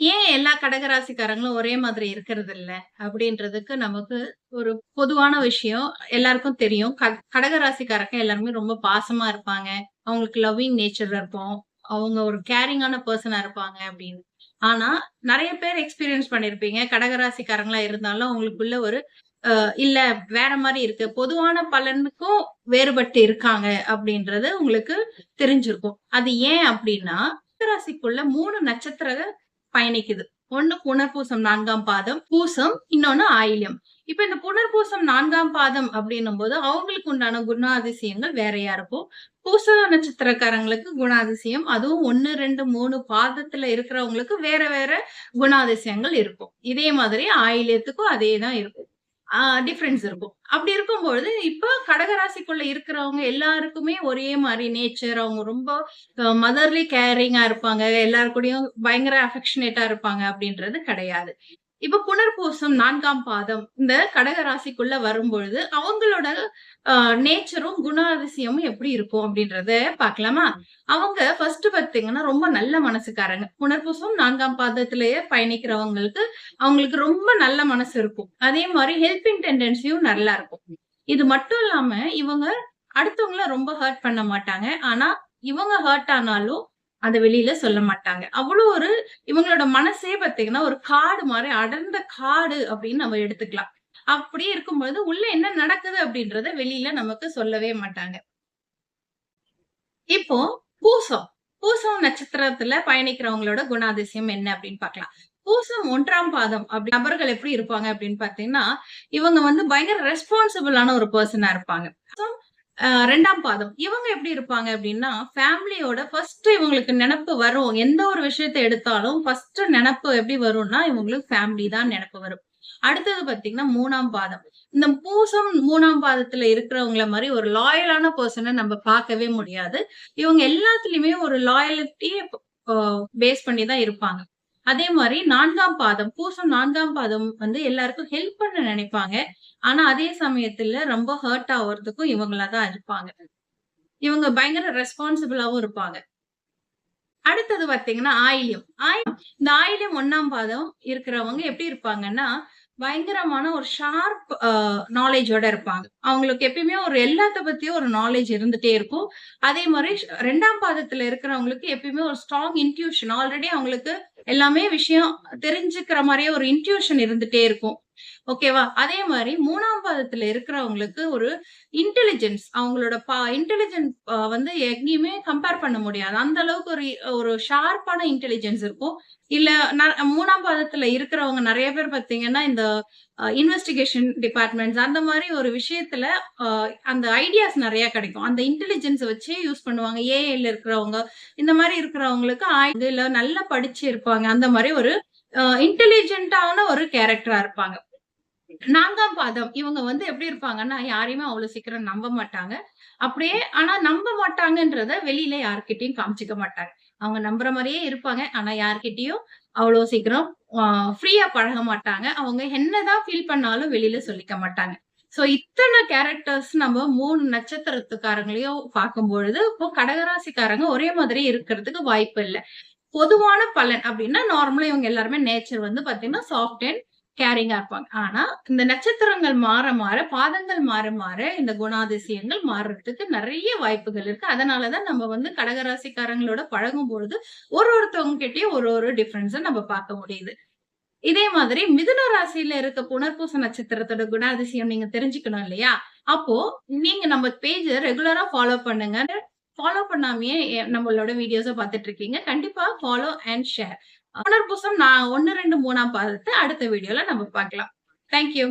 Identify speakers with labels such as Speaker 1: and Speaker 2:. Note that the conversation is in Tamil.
Speaker 1: ஏன் எல்லா கடகராசிக்காரங்களும் ஒரே மாதிரி இருக்கிறதில்ல? அப்படின்றதுக்கு நமக்கு ஒரு பொதுவான விஷயம் எல்லாருக்கும் தெரியும். கடகராசிக்காரங்க எல்லாருமே ரொம்ப பாசமா இருப்பாங்க. அவங்களுக்கு லவ்விங் நேச்சர் இருக்கும். அவங்க ஒரு கேரிங்கான பெர்சனா இருப்பாங்க அப்படின்னு. ஆனா, நெறைய பேர் எக்ஸ்பீரியன்ஸ் பண்ணியிருப்பீங்க. கடகராசிக்காரங்களா இருந்தாலும் அவங்களுக்குள்ள ஒரு இல்ல வேற மாரி இருக்கு. பொதுவான பலனுக்கும் வேறுபட்டு இருக்காங்க அப்படின்றது உங்களுக்கு தெரிஞ்சிருக்கும். அது ஏன் அப்படின்னா, கடகராசிக்குள்ள 3 நட்சத்திர பயணிக்குது. ஒண்ணு புனர்பூசம் 4ஆம் பாதம், பூசம், இன்னொன்னு ஆயில்யம். இப்ப இந்த புனர்பூசம் 4ஆம் பாதம் அப்படின்னும்போது, அவங்களுக்கு உண்டான குணாதிசயங்கள் வேறையா இருக்கும். பூச நட்சத்திரக்காரங்களுக்கு குணாதிசயம், அதுவும் 1, 2, 3 பாதத்துல இருக்கிறவங்களுக்கு வேற வேற குணாதிசயங்கள் இருக்கும். இதே மாதிரி ஆயில்யத்துக்கும் அதே தான் இருக்கும். டிஃபரன்ஸ் இருக்கும். அப்படி இருக்கும்பொழுது, இப்ப கடகராசிக்குள்ள இருக்கிறவங்க எல்லாருக்குமே ஒரே மாரி நேச்சர். அவங்க ரொம்ப மதர்லி கேரிங்கா இருப்பாங்க. எல்லார் கூடயும் பயங்கர அஃபெக்ஷனேட்டா இருப்பாங்க அப்படின்றது கிடையாது. இப்ப புனர்பூசம் 4ஆம் பாதம் இந்த கடக ராசிக்குள்ள வரும்பொழுது, அவங்களோட அ நேச்சரும், குணாதிசயமும் எப்படி இருக்கும் அப்படின்றத பார்க்கலாமா? அவங்க ஃபர்ஸ்ட் பார்த்தீங்கன்னா, ரொம்ப நல்ல மனசுக்காரங்க. புனர்பூசம் 4ஆம் பாதத்திலேயே பயணிக்கிறவங்களுக்கு, அவங்களுக்கு ரொம்ப நல்ல மனசு இருக்கும். அதே மாரி ஹெல்பிங் டெண்டன்சியும் நல்லா இருக்கும். இது மட்டும் இல்லாம, இவங்க அடுத்தவங்கள ரொம்ப ஹர்ட் பண்ண மாட்டாங்க. ஆனா, இவங்க ஹர்ட் ஆனாலும், அத வெளியில சொல்ல மாட்டாங்க. அவ்வளோ ஒரு இவங்களோட மனசே பார்த்தீங்கன்னா, ஒரு காடு மாரி அடர்ந்த காடு அப்படின்னு நம்ம எடுத்துக்கலாம். அப்படி இருக்கும்பொழுது, உள்ள என்ன நடக்குது அப்படின்றத வெளியில நமக்கு சொல்லவே மாட்டாங்க. இப்போ பூசம். பூசம் நட்சத்திரத்துல பயணிக்கிறவங்களோட குணாதிசயம் என்ன அப்படின்னு பார்க்கலாம். பூசம் 1ஆம் பாதம் நபர்கள் எப்படி இருப்பாங்க அப்படின்னு பார்த்தீங்கன்னா, இவங்க வந்து பயங்கர ரெஸ்பான்சிபிளான ஒரு பெர்சனா இருப்பாங்க. 2ஆம் பாதம். இவங்க எப்படி இருப்பாங்க அப்டின்னா, ஃபேமிலியோட ஃபர்ஸ்ட் இவங்களுக்கு நெனப்பு வரும். எந்த ஒரு விஷயத்த எடுத்தாலும் ஃபர்ஸ்ட் நெனப்பு எப்படி வரும்னா, இவங்களுக்கு ஃபேமிலி தான் நெனப்பு வரும். அடுத்தது பார்த்தீங்கன்னா, 3ஆம் பாதம். இந்த பூசம் 3ஆம் பாதத்துல இருக்கிறவங்கள மாரி ஒரு லாயலான பெர்சன நம்ம பார்க்கவே முடியாது. இவங்க எல்லாத்துலயுமே ஒரு லாயலிட்டி அ பேஸ் பண்ணி தான் இருப்பாங்க. அதே மாரி 4ஆம் பாதம், பூசம் 4ஆம் பாதம் வந்து எல்லாருக்கும் ஹெல்ப் பண்ண நெனைப்பாங்க. ஆனா, அதே சமயத்துல ரொம்ப ஹர்ட் ஆவுறதுக்கும் இவங்களா தான் இருப்பாங்க. இவங்க பயங்கர ரெஸ்பான்சிபிளாவும் இருப்பாங்க. அடுத்தது பார்த்தீங்கன்னா, ஆயில்யம். இந்த ஆயில்யம் 1ஆம் பாதம் இருக்கிறவங்க எப்படி இருப்பாங்கன்னா, பயங்கரமான ஒரு ஷார்ப் நாலேட்ஜோட இருப்பாங்க. அவங்களுக்கு எப்பயுமே ஒரு எல்லாத்த பத்தியும் ஒரு நாலேட்ஜ் இருந்துட்டே இருக்கும். அதே மாரி 2ஆம் பாதத்துல இருக்கிறவங்களுக்கு எப்பயுமே ஒரு ஸ்ட்ராங் இன்ட்யூஷன் ஆல்ரெடி அவங்களுக்கு எல்லாமே விஷயம் தெரிஞ்சுக்கிற மாரியே ஒரு இன்ட்யூஷன் இருந்துட்டே இருக்கும். ஓகேவா? அதே மாரி 3ஆம் பாதத்துல இருக்கிறவங்களுக்கு ஒரு இன்டெலிஜென்ஸ் அவங்களோட இன்டெலிஜென்ட் வந்து எங்கேயுமே கம்பேர் பண்ண முடியாது. அந்த அளவுக்கு ஒரு ஒரு ஷார்ப்பான இன்டெலிஜென்ஸ் இருக்கும். இல்ல 3ஆம் பாதத்துல இருக்கிறவங்க நெறைய பேர் பார்த்தீங்கன்னா, இந்த இன்வெஸ்டிகேஷன் டிபார்ட்மெண்ட்ஸ் அந்த மாரி ஒரு விஷயத்துல அ அந்த ஐடியாஸ் நெறைய கிடைக்கும். அந்த இன்டெலிஜென்ஸ வச்சே யூஸ் பண்ணுவாங்க. ஏஐல இருக்கிறவங்க, இந்த மாரி இருக்கிறவங்களுக்கு இல்ல நல்லா படிச்சு இருப்பாங்க. அந்த மாரி ஒரு இன்டெலிஜென்ட்டான ஒரு கேரக்டரா இருப்பாங்க. 4ஆம் பாதம். இவங்க வந்து எப்படி இருப்பாங்கன்னா, யாரையுமே அவ்வளோ சீக்கிரம் நம்ப மாட்டாங்க. அப்படியே ஆனா நம்ப மாட்டாங்கன்றத வெளியில யார்கிட்டயும் காமிச்சுக்க மாட்டாங்க. அவங்க நம்புற மாரியே இருப்பாங்க. ஆனா யார்கிட்டயும் அவ்வளோ சீக்கிரம் அ ஃப்ரீயா பழக மாட்டாங்க. அவங்க என்னதான் ஃபீல் பண்ணாலும் வெளியில சொல்லிக்க மாட்டாங்க. ஸோ இத்தன கேரக்டர்ஸ் நம்ம 3 நட்சத்திரத்துக்காரங்களையும் பார்க்கும்பொழுது, இப்போ கடகராசிக்காரங்க ஒரே மாதிரி இருக்கிறதுக்கு வாய்ப்பு இல்ல. பொதுவான பலன் அப்டின்னா, நார்மலா இவங்க எல்லாருமே நேச்சர் வந்து பார்த்தீங்கன்னா, சாஃப்ட் அண்ட் கேரிங்கா இருப்பாங்க. ஆனா, இந்த நட்சத்திரங்கள் மாற, மாற, பாதங்கள் மாற, மாற இந்த குணாதிசயங்கள் மாறுறதுக்கு நெறைய வாய்ப்புகள் இருக்கு. அதனால தான் நம்ம வந்து கடகராசிக்காரங்களோட பழகும்பொழுது, ஒருத்தவங்க கிட்டயும் ஒரு டிஃபரன்ஸ நம்ம பார்க்க முடியுது. இதே மாதிரி மிதுன ராசியில இருக்க புனர்பூச நட்சத்திரத்தோட குணாதிசயம் நீங்க தெரிஞ்சுக்கணும் இல்லையா? அப்போ நீங்க நம்ம பேஜ ரெகுலரா ஃபாலோ பண்ணுங்க. ஃபாலோ பண்ணாமயே நம்மளோட வீடியோஸ பார்த்துட்டு இருக்கீங்க. கண்டிப்பா ஃபாலோ அண்ட் ஷேர். புனர்பூசம் நான் 1, 2, 3ஆம் பாதத்த அடுத்த வீடியோல நம்ம பார்க்கலாம். Thank you.